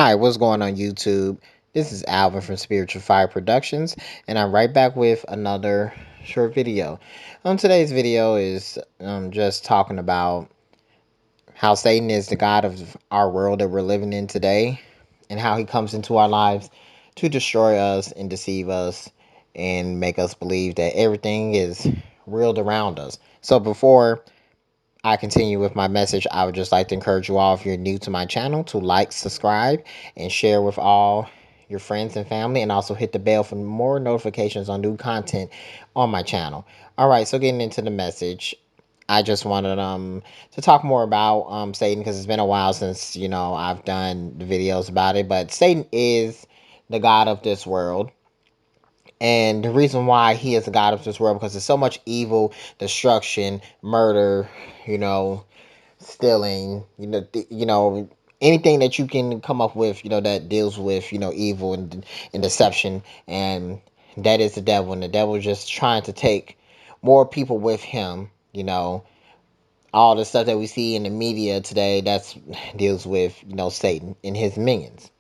Hi, what's going on YouTube? This is Alvin from Spiritual Fire Productions, and I'm right back with another short video. Today's video is just talking about how Satan is the God of our world that we're living in today, and how he comes into our lives to destroy us and deceive us and make us believe that everything is real around us. So before I continue with my message, I would just like to encourage you all, if you're new to my channel, to like, subscribe, and share with all your friends and family, and also hit the bell for more notifications on new content on my channel. All right, so getting into the message, I just wanted to talk more about Satan, because it's been a while since I've done the videos about it. But Satan is the god of this world, and the reason why he is the god of this world, because there's so much evil, destruction, murder, you know, stealing, anything that you can come up with, that deals with, evil and deception, and that is the devil. And the devil is just trying to take more people with him. All the stuff that we see in the media today, that's deals with, Satan and his minions.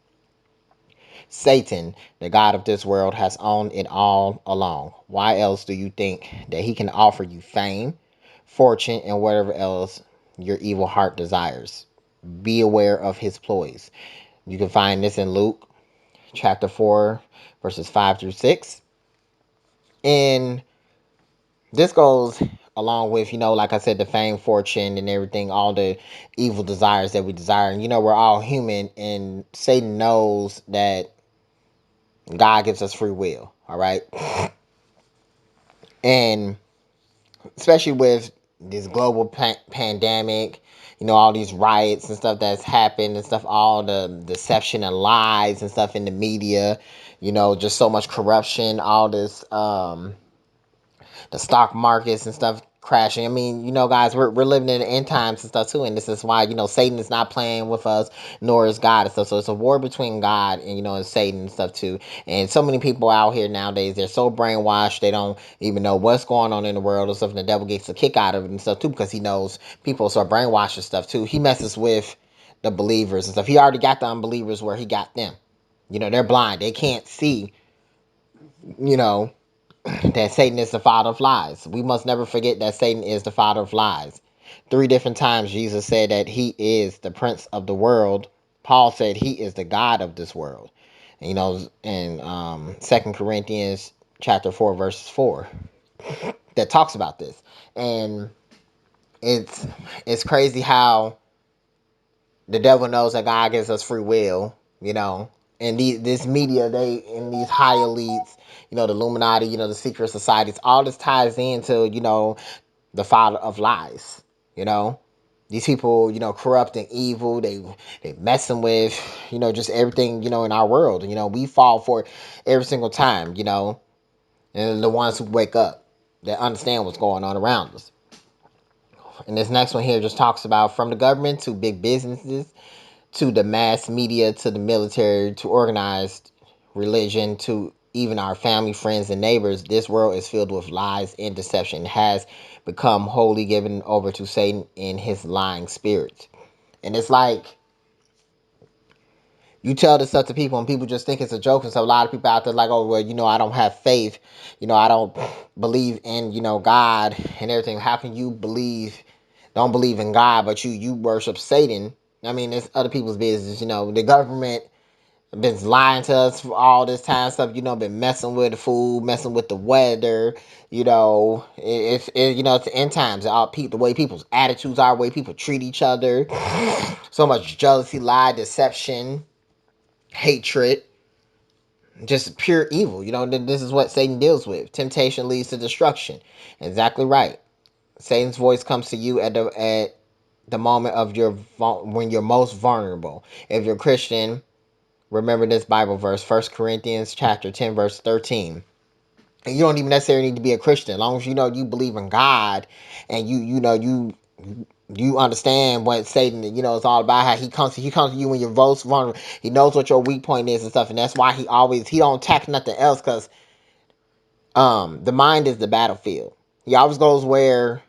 Satan, the god of this world, has owned it all along. Why else do you think that he can offer you fame, fortune, and whatever else your evil heart desires? Be aware of his ploys. You can find this in Luke chapter 4, verses 5 through 6. And this goes along with, like I said, the fame, fortune, and everything, all the evil desires that we desire. And, we're all human, and Satan knows that God gives us free will, all right? And especially with this global pandemic, all these riots and stuff that's happened and stuff, all the deception and lies and stuff in the media, just so much corruption, all this the stock markets and stuff crashing. I mean, guys, we're living in the end times and stuff too, and this is why Satan is not playing with us, nor is God and stuff. So it's a war between God and and Satan and stuff too. And so many people out here nowadays, they're so brainwashed, they don't even know what's going on in the world and stuff. And the devil gets a kick out of it and stuff too, because he knows people are so brainwashed and stuff too. He messes with the believers and stuff. He already got the unbelievers where he got them. They're blind, they can't see. You know that Satan is the father of lies. We must never forget that Satan is the father of lies. 3 different times Jesus said that he is the prince of the world. Paul said he is the God of this world. And, in 2 Corinthians chapter 4, verses 4, that talks about this. And it's crazy how the devil knows that God gives us free will, and this media, they and these high elites, the Illuminati, the secret societies, all this ties into, the father of lies, you know. These people, corrupt and evil, they messing with, just everything, in our world. We fall for it every single time, and the ones who wake up, that understand what's going on around us. And this next one here just talks about, from the government to big businesses, to the mass media, to the military, to organized religion, to even our family, friends, and neighbors, this world is filled with lies and deception. It has become wholly given over to Satan and his lying spirits. And it's like, you tell this stuff to people and people just think it's a joke. And so a lot of people out there like, oh, well, I don't have faith. I don't believe in, God and everything. How can you don't believe in God, but you worship Satan? I mean, it's other people's business. The government been lying to us for all this time, stuff, been messing with the food, messing with the weather. It's the end times. The way people's attitudes are, the way people treat each other, so much jealousy, lie, deception, hatred, just pure evil. This is what Satan deals with. Temptation leads to destruction. Exactly right. Satan's voice comes to you at the moment of when you're most vulnerable. If you're a Christian, remember this Bible verse, 1 Corinthians chapter 10, verse 13. And you don't even necessarily need to be a Christian, as long as you believe in God, and you understand what Satan, is all about. How he comes to you when you're most vulnerable. He knows what your weak point is and stuff, and that's why he don't attack nothing else, because the mind is the battlefield. He always goes where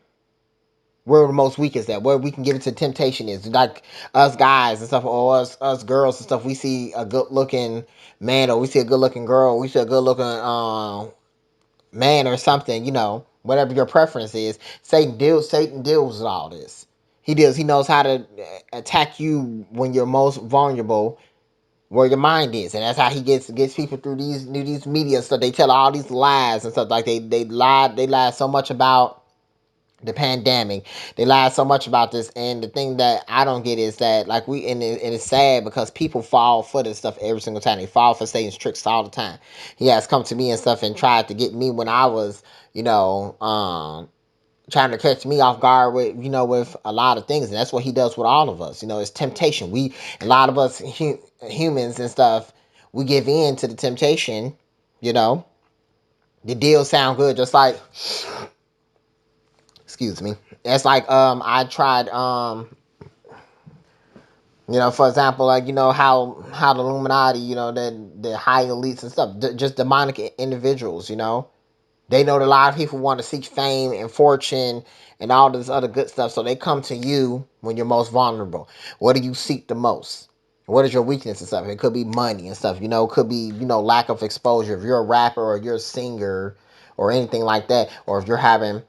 We're the most weakest at. Where we can give it to temptation is like us guys and stuff, or us girls and stuff. We see a good looking man, or we see a good looking girl, we see a good looking man or something. Whatever your preference is. Satan deals with all this. He deals. He knows how to attack you when you're most vulnerable, where your mind is, and that's how he gets people through these media stuff. They tell all these lies and stuff, like they lied so much about the pandemic. They lied so much about this, and the thing that I don't get is that, like, and it's sad because people fall for this stuff every single time. They fall for Satan's tricks all the time. He has come to me and stuff and tried to get me when I was, trying to catch me off guard with a lot of things, and that's what he does with all of us. It's temptation. A lot of us humans and stuff, we give in to the temptation. You know, the deals sound good, just like, excuse me. It's like I tried for example, like, how the Illuminati, the high elites and stuff, just demonic individuals. They know that a lot of people want to seek fame and fortune and all this other good stuff, so they come to you when you're most vulnerable. What do you seek the most? What is your weakness and stuff? It could be money and stuff. It could be, lack of exposure. If you're a rapper or you're a singer or anything like that, or if you're having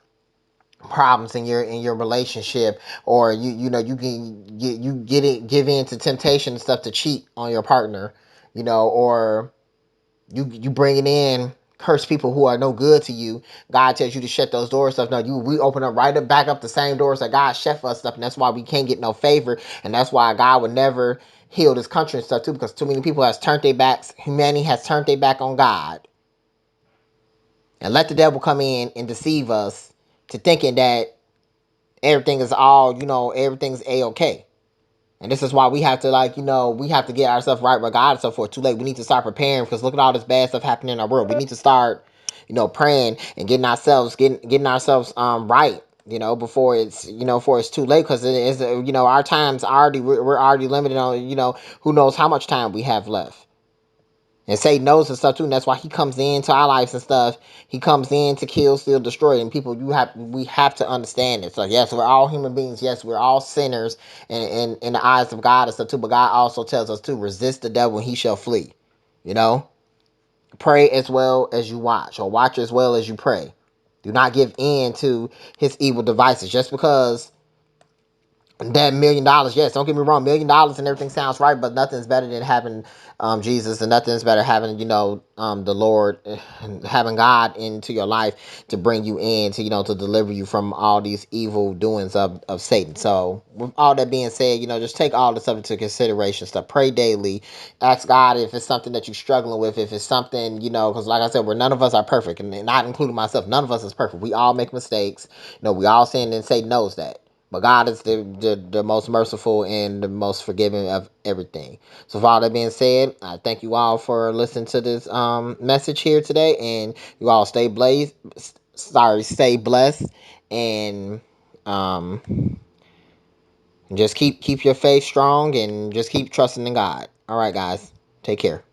problems in your relationship, or you can give in to temptation and stuff to cheat on your partner, or you bringing in cursed people who are no good to you. God tells you to shut those doors stuff. No, we open up right up back up the same doors that God shut for us stuff, and that's why we can't get no favor, and that's why God would never heal this country and stuff too, because too many people has turned their backs. Humanity has turned their back on God, and let the devil come in and deceive us to thinking that everything's a-okay. And this is why we have to, like, we have to get ourselves right with God and so forth. Too late. We need to start preparing, because look at all this bad stuff happening in our world. We need to start, praying and getting ourselves right, before it's too late, because it is, our time's already, we're already limited on, who knows how much time we have left. And Satan knows and stuff too, and that's why he comes into our lives and stuff. He comes in to kill, steal, destroy. And people, we have to understand it. So yes, we're all human beings. Yes, we're all sinners in the eyes of God and stuff too. But God also tells us to resist the devil and he shall flee. You know, pray as well as you watch, or watch as well as you pray. Do not give in to his evil devices. Just because that $1 million, yes, don't get me wrong, $1 million and everything sounds right, but nothing's better than having Jesus, and nothing's better having the Lord, and having God into your life to bring you in to deliver you from all these evil doings of Satan. So with all that being said, just take all this stuff into consideration. Stuff, pray daily, ask God if it's something that you're struggling with, if it's something, because like I said, none of us are perfect, and not including myself. None of us is perfect. We all make mistakes. We all sin, and Satan knows that. But God is the most merciful and the most forgiving of everything. So, with all that being said, I thank you all for listening to this message here today, and you all stay blessed, and just keep your faith strong, and just keep trusting in God. All right, guys, take care.